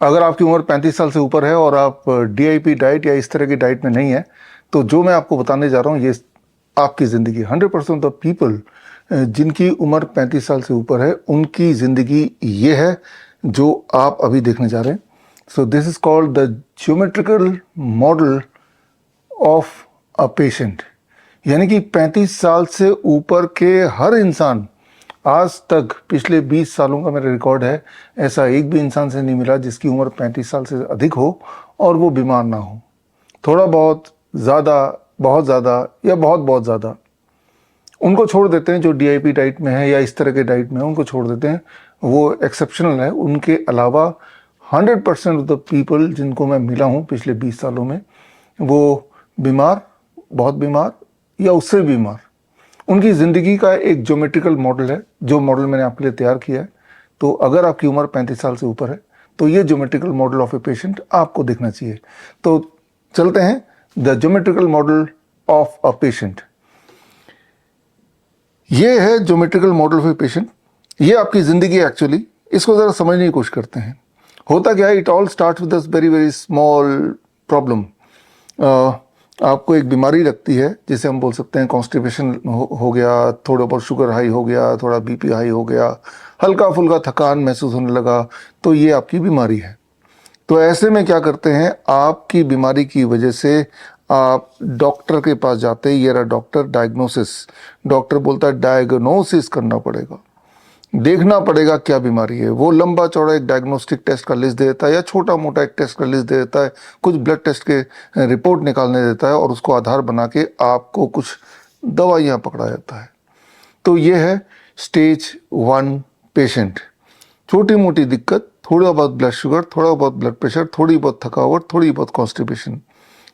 अगर आपकी उम्र 35 साल से ऊपर है और आप डीआईपी डाइट या इस तरह की डाइट में नहीं है, तो जो मैं आपको बताने जा रहा हूँ ये आपकी ज़िंदगी 100% ऑफ पीपल जिनकी उम्र 35 साल से ऊपर है उनकी ज़िंदगी ये है जो आप अभी देखने जा रहे हैं। So this is called the geometrical model of a patient. यानी कि 35 साल से ऊपर के हर इंसान, आज तक पिछले 20 सालों का मेरा रिकॉर्ड है, ऐसा एक भी इंसान से नहीं मिला जिसकी उम्र 35 साल से अधिक हो और वो बीमार ना हो। थोड़ा बहुत, ज़्यादा, बहुत ज़्यादा या बहुत बहुत ज़्यादा, उनको छोड़ देते हैं जो डीआईपी डाइट में है या इस तरह के डाइट में है, उनको छोड़ देते हैं, वो एक्सेप्शनल है। उनके अलावा 100% ऑफ द पीपल जिनको मैं मिला हूँ पिछले 20 सालों में, वो बीमार, बहुत बीमार या उससे बीमार। उनकी ज़िंदगी का एक ज्योमेट्रिकल मॉडल है, जो मॉडल मैंने आपके लिए तैयार किया है। तो अगर आपकी उम्र 35 साल से ऊपर है तो ये geometrical model of a patient आपको देखना चाहिए। तो चलते हैं, the geometrical model of a patient. ये है geometrical model of a patient. ये आपकी ज़िंदगी एक्चुअली, इसको ज़रा समझने की कोशिश करते हैं। होता क्या है, it all start with this very very small problem. आपको एक बीमारी लगती है जिसे हम बोल सकते हैं कॉन्स्टिपेशन हो गया, थोड़ा बहुत शुगर हाई हो गया, थोड़ा बीपी हाई हो गया, हल्का फुल्का थकान महसूस होने लगा, तो ये आपकी बीमारी है। तो ऐसे में क्या करते हैं, आपकी बीमारी की वजह से आप डॉक्टर के पास जाते हैं। ये रहा डॉक्टर, डायग्नोसिस। डॉक्टर बोलता है डायग्नोसिस करना पड़ेगा, देखना पड़ेगा क्या बीमारी है। वो लंबा चौड़ा एक डायग्नोस्टिक टेस्ट का लिस्ट दे देता है या छोटा मोटा एक टेस्ट का लिस्ट दे देता है, कुछ ब्लड टेस्ट के रिपोर्ट निकालने देता है और उसको आधार बना के आपको कुछ दवाइयाँ पकड़ा जाता है। तो ये है स्टेज 1 पेशेंट। छोटी मोटी दिक्कत, थोड़ा बहुत ब्लड शुगर, थोड़ा बहुत ब्लड प्रेशर, थोड़ी बहुत थकावट, थोड़ी बहुत कॉन्स्टिपेशन,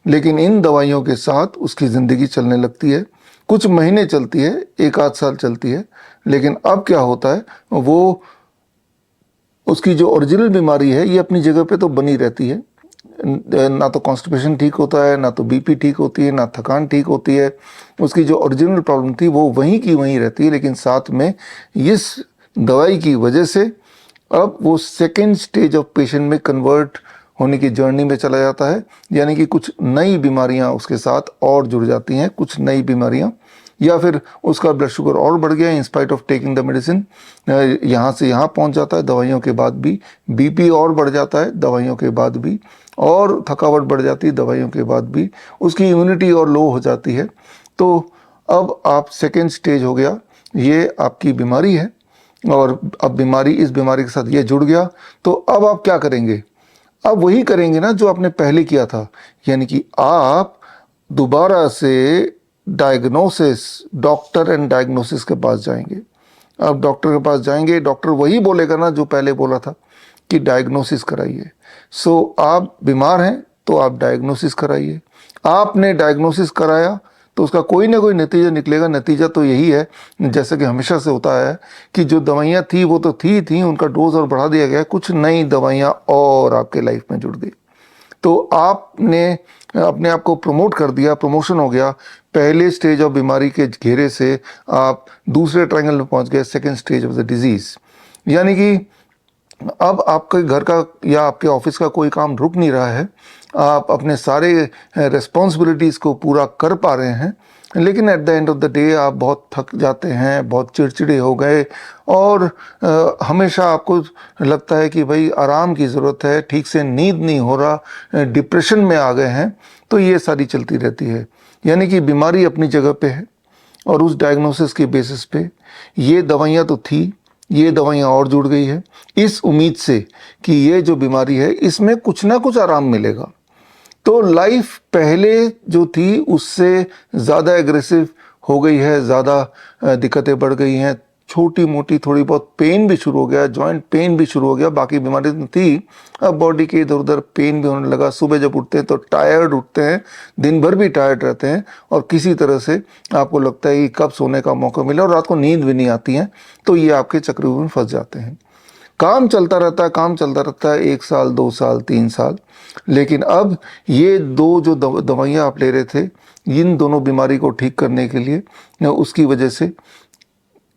लेकिन इन दवाइयों के साथ उसकी ज़िंदगी चलने लगती है। कुछ महीने चलती है, एक आध साल चलती है, लेकिन अब क्या होता है, वो उसकी जो ओरिजिनल बीमारी है ये अपनी जगह पे तो बनी रहती है। ना तो कॉन्स्टिपेशन ठीक होता है, ना तो बीपी ठीक होती है, ना थकान ठीक होती है। उसकी जो ओरिजिनल प्रॉब्लम थी वो वहीं की वहीं रहती है, लेकिन साथ में इस दवाई की वजह से अब वो सेकेंड स्टेज ऑफ पेशेंट में कन्वर्ट होने की जर्नी में चला जाता है। यानी कि कुछ नई बीमारियां उसके साथ और जुड़ जाती हैं, कुछ नई बीमारियां, या फिर उसका ब्लड शुगर और बढ़ गया in spite of taking the medicine, यहाँ से यहाँ पहुँच जाता है दवाइयों के बाद भी। बीपी और बढ़ जाता है दवाइयों के बाद भी, और थकावट बढ़ जाती है दवाइयों के बाद भी, उसकी इम्यूनिटी और लो हो जाती है। तो अब आप सेकेंड स्टेज हो गया, ये आपकी बीमारी है और अब बीमारी, इस बीमारी के साथ ये जुड़ गया। तो अब आप क्या करेंगे? अब वही करेंगे ना जो आपने पहले किया था, यानी कि आप दोबारा से डायग्नोसिस, डॉक्टर एंड डायग्नोसिस के पास जाएंगे। अब डॉक्टर के पास जाएंगे, डॉक्टर वही बोलेगा ना जो पहले बोला था कि डायग्नोसिस कराइए। सो आप बीमार हैं तो आप डायग्नोसिस कराइए। आपने डायग्नोसिस कराया तो उसका कोई ना कोई नतीजा निकलेगा। नतीजा तो यही है, जैसे कि हमेशा से होता है, कि जो दवाइयाँ थी वो तो थी, उनका डोज और बढ़ा दिया गया, कुछ नई दवाइयाँ और आपके लाइफ में जुड़ गई। तो आपने अपने आप को प्रमोट कर दिया, प्रमोशन हो गया। पहले स्टेज ऑफ बीमारी के घेरे से आप दूसरे ट्रायंगल में पहुंच गए, second stage of the disease. यानी कि अब आपके घर का या आपके ऑफिस का कोई काम रुक नहीं रहा है, आप अपने सारे रिस्पॉन्सिबिलिटीज़ को पूरा कर पा रहे हैं, लेकिन at the end of the day आप बहुत थक जाते हैं, बहुत चिड़चिड़े हो गए, और हमेशा आपको लगता है कि भाई आराम की ज़रूरत है, ठीक से नींद नहीं हो रहा, डिप्रेशन में आ गए हैं। तो ये सारी चलती रहती है। यानी कि बीमारी अपनी जगह पे है और उस डायग्नोसिस के बेसिस पे ये दवाइयाँ तो थी, ये दवाइयाँ और जुड़ गई है इस उम्मीद से कि ये जो बीमारी है इसमें कुछ ना कुछ आराम मिलेगा। तो लाइफ पहले जो थी उससे ज़्यादा एग्रेसिव हो गई है, ज़्यादा दिक्कतें बढ़ गई हैं, छोटी मोटी थोड़ी बहुत पेन भी शुरू हो गया, जॉइंट पेन भी शुरू हो गया। बाकी बीमारी तो थी, अब बॉडी के इधर उधर पेन भी होने लगा। सुबह जब उठते हैं तो टायर्ड उठते हैं, दिन भर भी टायर्ड रहते हैं, और किसी तरह से आपको लगता है कि कब सोने का मौका मिले, और रात को नींद भी नहीं आती है। तो ये आपके चक्रव्यूह में फंस जाते हैं। काम चलता रहता है, काम चलता रहता है, 1 साल 2 साल 3 साल, लेकिन अब ये दो जो दवाइयाँ आप ले रहे थे, इन दोनों बीमारी को ठीक करने के लिए, उसकी वजह से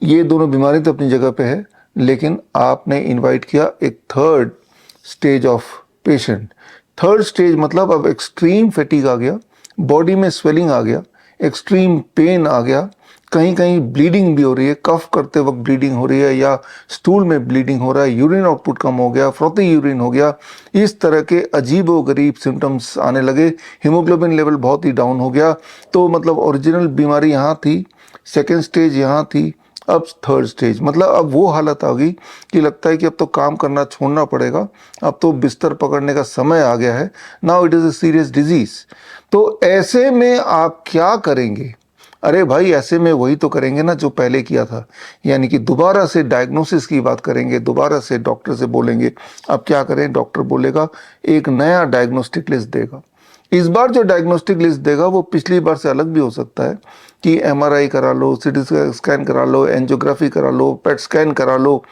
ये दोनों बीमारी तो अपनी जगह पे है, लेकिन आपने इनवाइट किया एक third stage of patient. Third stage मतलब अब एक्सट्रीम फैटिग आ गया, बॉडी में स्वेलिंग आ गया, एक्सट्रीम पेन आ गया, कहीं कहीं ब्लीडिंग भी हो रही है, कफ करते वक्त ब्लीडिंग हो रही है या स्टूल में ब्लीडिंग हो रहा है, यूरिन आउटपुट कम हो गया, फ्रॉथी यूरिन हो गया, इस तरह के अजीबो गरीब सिम्टम्स आने लगे, हीमोग्लोबिन लेवल बहुत ही डाउन हो गया। तो मतलब ओरिजिनल बीमारी यहाँ थी, सेकेंड स्टेज यहाँ थी, अब थर्ड स्टेज मतलब अब वो हालत आ गई कि लगता है कि अब तो काम करना छोड़ना पड़ेगा, अब तो बिस्तर पकड़ने का समय आ गया है। Now it is a serious disease. तो ऐसे में आप क्या करेंगे? अरे भाई, ऐसे में वही तो करेंगे ना जो पहले किया था, यानी कि दोबारा से डायग्नोसिस की बात करेंगे, दोबारा से डॉक्टर से बोलेंगे। अब क्या करें? डॉक्टर बोलेगा, एक नया डायग्नोस्टिक लिस्ट देगा। इस बार जो डायग्नोस्टिक लिस्ट देगा वो पिछली बार से अलग भी हो सकता है कि एमआरआई करा लो, सीटी स्कैन करा लो, एंजियोग्राफी करा लो, पेट स्कैन करा लो,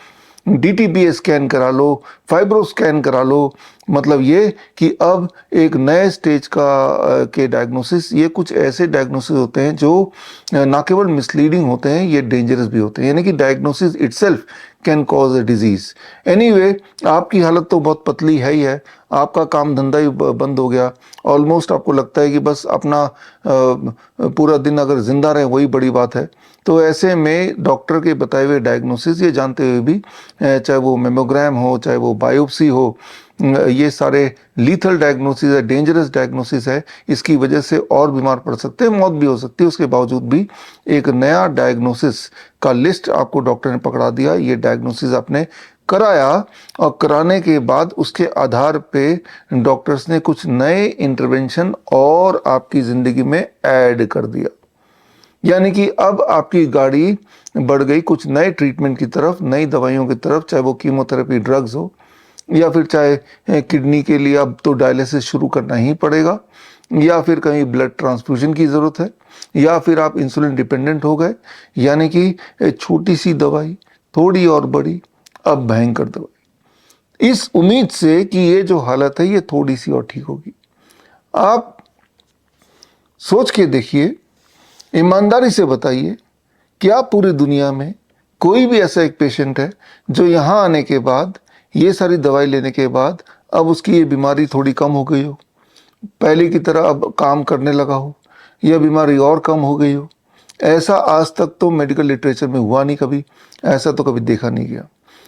डीटीपीए स्कैन करा लो, फाइब्रो स्कैन करा लो। मतलब ये कि अब एक नए स्टेज के डायग्नोसिस, ये कुछ ऐसे डायग्नोसिस होते हैं जो ना केवल मिसलीडिंग होते हैं, ये डेंजरस भी होते हैं, यानी कि diagnosis itself can cause a disease. Anyway, आपकी हालत तो बहुत पतली है ही है, आपका काम धंधा ही बंद हो गया, ऑलमोस्ट आपको लगता है कि बस अपना पूरा दिन अगर जिंदा रहे वही बड़ी बात है। तो ऐसे में डॉक्टर के बताए हुए डायग्नोसिस ये जानते हुए भी, चाहे वो मेमोग्राम हो, चाहे वो बायोप्सी हो, ये सारे लीथल डायग्नोसिस है, डेंजरस डायग्नोसिस है, इसकी वजह से और बीमार पड़ सकते हैं, मौत भी हो सकती है। उसके बावजूद भी एक नया डायग्नोसिस का लिस्ट आपको डॉक्टर ने पकड़ा दिया, ये डायग्नोसिस आपने कराया और कराने के बाद उसके आधार पे डॉक्टर्स ने कुछ नए इंटरवेंशन और आपकी ज़िंदगी में ऐड कर दिया। यानी कि अब आपकी गाड़ी बढ़ गई कुछ नए ट्रीटमेंट की तरफ, नई दवाइयों की तरफ, चाहे वो कीमोथेरेपी ड्रग्स हो या फिर चाहे किडनी के लिए अब तो डायलिसिस शुरू करना ही पड़ेगा, या फिर कहीं ब्लड ट्रांसफ्यूजन की ज़रूरत है, या फिर आप इंसुलिन डिपेंडेंट हो गए। यानी कि छोटी सी दवाई, थोड़ी और बड़ी, अब भयंकर दवाई, इस उम्मीद से कि ये जो हालत है ये थोड़ी सी और ठीक होगी। आप सोच के देखिए, ईमानदारी से बताइए, क्या पूरी दुनिया में कोई भी ऐसा एक पेशेंट है जो यहाँ आने के बाद, ये सारी दवाई लेने के बाद, अब उसकी ये बीमारी थोड़ी कम हो गई हो, पहले की तरह अब काम करने लगा हो, या बीमारी और कम हो गई हो? ऐसा आज तक तो मेडिकल लिटरेचर में हुआ नहीं कभी, ऐसा तो कभी देखा नहीं गया।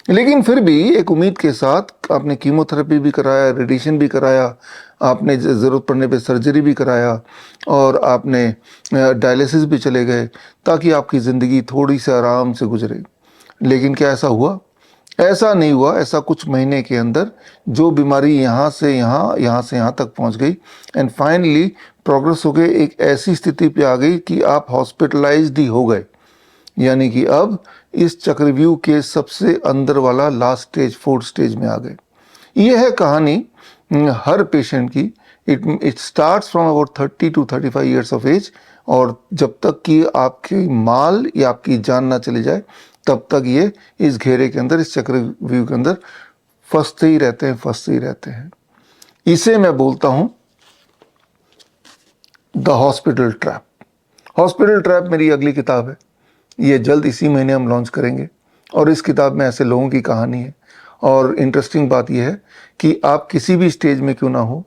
लेकिन फिर भी एक उम्मीद के साथ आपने कीमोथेरेपी भी कराया, रेडिएशन भी कराया, आपने ज़रूरत पड़ने पे सर्जरी भी कराया, और आपने डायलिसिस भी चले गए ताकि आपकी ज़िंदगी थोड़ी सी आराम से गुजरे। लेकिन क्या ऐसा हुआ? ऐसा नहीं हुआ। ऐसा कुछ महीने के अंदर जो बीमारी यहाँ से यहाँ, यहाँ से यहाँ तक पहुँच गई, एंड फाइनली प्रोग्रेस हो गई, एक ऐसी स्थिति पे आ गई कि आप हॉस्पिटलाइज्ड ही हो गए। यानी कि अब इस चक्रव्यूह के सबसे अंदर वाला लास्ट स्टेज, फोर्थ स्टेज में आ गए। ये है कहानी हर पेशेंट की। It starts from about 30 to 35 years of age, और जब तक कि आपकी माल या आपकी जान ना चली जाए तब तक ये इस घेरे के अंदर, इस चक्रव्यूह के अंदर फंसते ही रहते हैं, फंसते ही रहते हैं। इसे मैं बोलता हूं the hospital trap. Hospital trap मेरी अगली किताब है, ये जल्द इसी महीने हम लॉन्च करेंगे, और इस किताब में ऐसे लोगों की कहानी है। और इंटरेस्टिंग बात यह है कि आप किसी भी स्टेज में क्यों ना हो,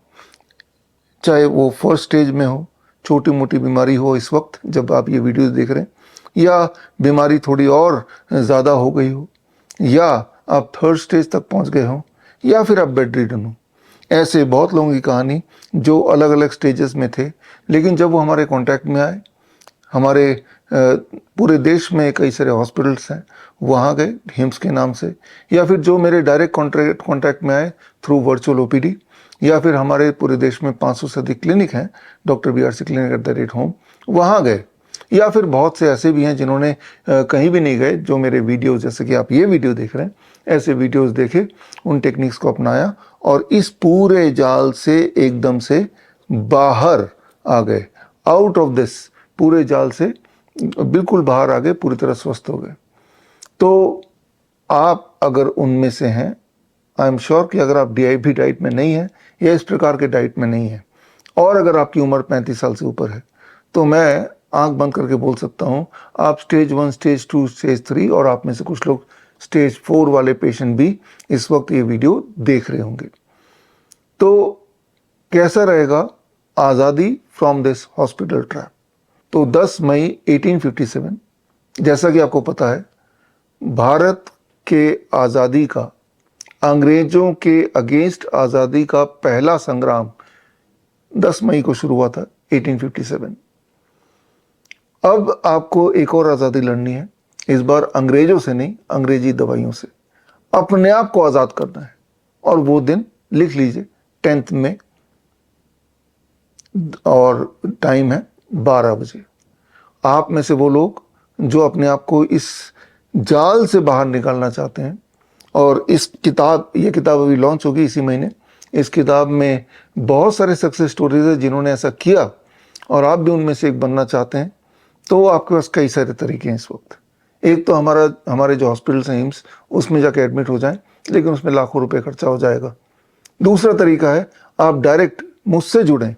चाहे वो फर्स्ट स्टेज में हो, छोटी मोटी बीमारी हो इस वक्त जब आप ये वीडियो देख रहे हैं, या बीमारी थोड़ी और ज़्यादा हो गई हो, या आप थर्ड स्टेज तक पहुंच गए हो, या फिर आप बेड रिडन हो, ऐसे बहुत लोगों की कहानी जो अलग अलग स्टेजेस में थे, लेकिन जब वो हमारे कांटेक्ट में आए, हमारे पूरे देश में कई सारे हॉस्पिटल्स हैं, वहाँ गए हिम्स के नाम से, या फिर जो मेरे डायरेक्ट कॉन्टैक्ट में आए थ्रू वर्चुअल ओपीडी, या फिर हमारे पूरे देश में 500 से अधिक क्लिनिक हैं, डॉक्टर BRC क्लिनिक @home, वहाँ गए। या फिर बहुत से ऐसे भी हैं जिन्होंने कहीं भी नहीं गए, जो मेरे वीडियोज़, जैसे कि आप ये वीडियो देख रहे हैं, ऐसे वीडियोज़ देखे, उन टेक्निक्स को अपनाया, और इस पूरे जाल से एकदम से बाहर आ गए, आउट ऑफ दिस, पूरे जाल से बिल्कुल बाहर आ गए, पूरी तरह स्वस्थ हो गए। तो आप अगर उनमें से हैं, आई एम श्योर कि अगर आप DIP डाइट में नहीं हैं या इस प्रकार के डाइट में नहीं है, और अगर आपकी उम्र 35 साल से ऊपर है, तो मैं आंख बंद करके बोल सकता हूँ आप स्टेज 1, स्टेज 2, स्टेज 3, और आप में से कुछ लोग स्टेज 4 वाले पेशेंट भी इस वक्त ये वीडियो देख रहे होंगे। तो कैसा रहेगा आज़ादी फ्रॉम दिस हॉस्पिटल ट्रैप? तो 10 मई 1857, जैसा कि आपको पता है, भारत के आज़ादी का, अंग्रेजों के अगेंस्ट आज़ादी का पहला संग्राम 10 मई को शुरू हुआ था 1857। अब आपको एक और आज़ादी लड़नी है, इस बार अंग्रेजों से नहीं, अंग्रेजी दवाइयों से अपने आप को आज़ाद करना है। और वो दिन लिख लीजिए 10 मई, और टाइम है 12 बजे। आप में से वो लोग जो अपने आप को इस जाल से बाहर निकालना चाहते हैं, और ये किताब अभी लॉन्च होगी इसी महीने। इस किताब में बहुत सारे सक्सेस स्टोरीज है जिन्होंने ऐसा किया, और आप भी उनमें से एक बनना चाहते हैं, तो आपके पास कई सारे तरीके हैं इस वक्त। एक तो हमारे जो हॉस्पिटल्स हैं, एम्स, उसमें जाके एडमिट हो जाएं, लेकिन उसमें लाखों रुपए खर्चा हो जाएगा। दूसरा तरीका है आप डायरेक्ट मुझसे जुड़ें,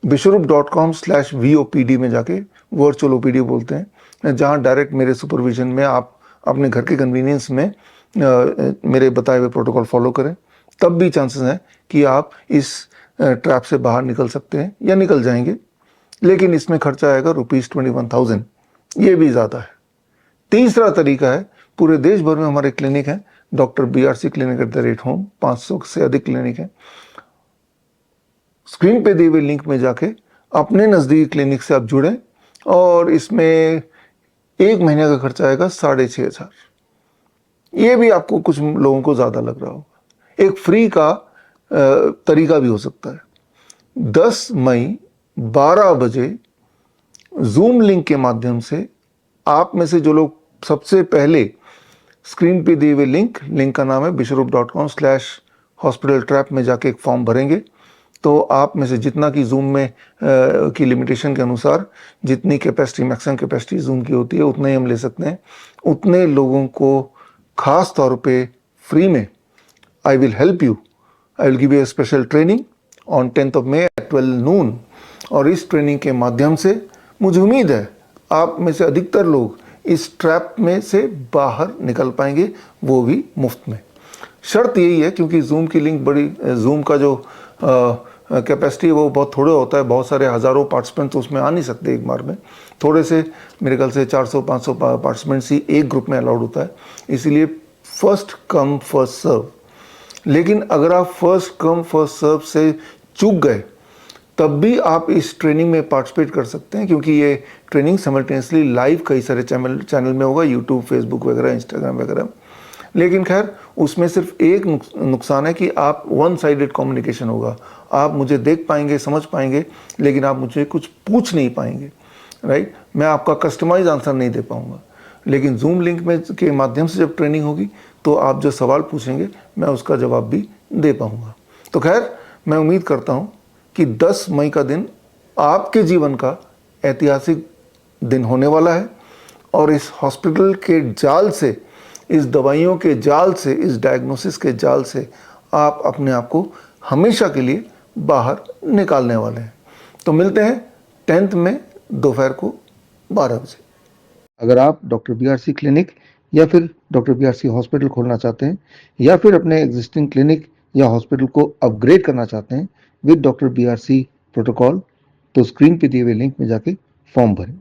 bishrup.com/VOPD में जाके, वर्चुअल ओपीडी बोलते हैं, जहाँ डायरेक्ट मेरे सुपरविजन में आप अपने घर के कन्वीनियंस में मेरे बताए हुए प्रोटोकॉल फॉलो करें, तब भी चांसेस हैं कि आप इस ट्रैप से बाहर निकल सकते हैं या निकल जाएंगे। लेकिन इसमें खर्चा आएगा ₹21,000, ये भी ज़्यादा है। तीसरा तरीका है, पूरे देश भर में हमारे क्लिनिक हैं, डॉक्टर BRC क्लिनिक @home, 500 से अधिक क्लिनिक हैं। स्क्रीन पे दिए हुए लिंक में जाके अपने नज़दीकी क्लिनिक से आप जुड़ें, और इसमें 1 महीने का खर्चा आएगा 6,500। ये भी आपको कुछ लोगों को ज़्यादा लग रहा होगा। एक फ्री का तरीका भी हो सकता है। 10 मई 12 बजे जूम लिंक के माध्यम से आप में से जो लोग सबसे पहले स्क्रीन पे दिए हुए लिंक का नाम है bishrup.com/hospital-trap में जाके एक फॉर्म भरेंगे, तो आप में से जितना कि जूम में की लिमिटेशन के अनुसार जितनी कैपेसिटी, मैक्सिमम कैपेसिटी जूम की होती है, उतना ही हम ले सकते हैं। उतने लोगों को खास तौर पे फ्री में I will help you, I will give you a special training on 10 May at 12 noon। और इस ट्रेनिंग के माध्यम से मुझे उम्मीद है आप में से अधिकतर लोग इस ट्रैप में से बाहर निकल पाएंगे, वो भी मुफ्त में। शर्त यही है, क्योंकि जूम की लिंक जूम का जो कैपेसिटी वो बहुत थोड़ा होता है, बहुत सारे हज़ारों पार्टिसिपेंट्स उसमें आ नहीं सकते एक बार में। थोड़े से, मेरे ख्याल से 400-500 पार्टिसिपेंट्स ही एक ग्रुप में अलाउड होता है, इसीलिए फर्स्ट कम फर्स्ट सर्व। लेकिन अगर आप फर्स्ट कम फर्स्ट सर्व से चूक गए, तब भी आप इस ट्रेनिंग में पार्टिसिपेट कर सकते हैं, क्योंकि ये ट्रेनिंग साइमल्टेनियसली लाइव कई सारे चैनल में होगा, यूट्यूब, फेसबुक वगैरह, इंस्टाग्राम वगैरह। लेकिन खैर, उसमें सिर्फ एक नुकसान है कि आप वन साइडेड कम्युनिकेशन होगा। आप मुझे देख पाएंगे, समझ पाएंगे, लेकिन आप मुझे कुछ पूछ नहीं पाएंगे, राइट? मैं आपका कस्टमाइज आंसर नहीं दे पाऊंगा। लेकिन जूम लिंक में के माध्यम से जब ट्रेनिंग होगी, तो आप जो सवाल पूछेंगे मैं उसका जवाब भी दे पाऊंगा। तो खैर, मैं उम्मीद करता हूं कि 10 मई का दिन आपके जीवन का ऐतिहासिक दिन होने वाला है, और इस हॉस्पिटल के जाल से, इस दवाइयों के जाल से, इस डायग्नोसिस के जाल से आप अपने आप को हमेशा के लिए बाहर निकालने वाले हैं। तो मिलते हैं 10 में दोपहर को 12 बजे। अगर आप डॉक्टर BRC क्लिनिक या फिर डॉक्टर BRC हॉस्पिटल खोलना चाहते हैं, या फिर अपने एग्जिस्टिंग क्लिनिक या हॉस्पिटल को अपग्रेड करना चाहते हैं विद डॉक्टर BRC प्रोटोकॉल, तो स्क्रीन पे दिए हुए लिंक में जाके फॉर्म भरें।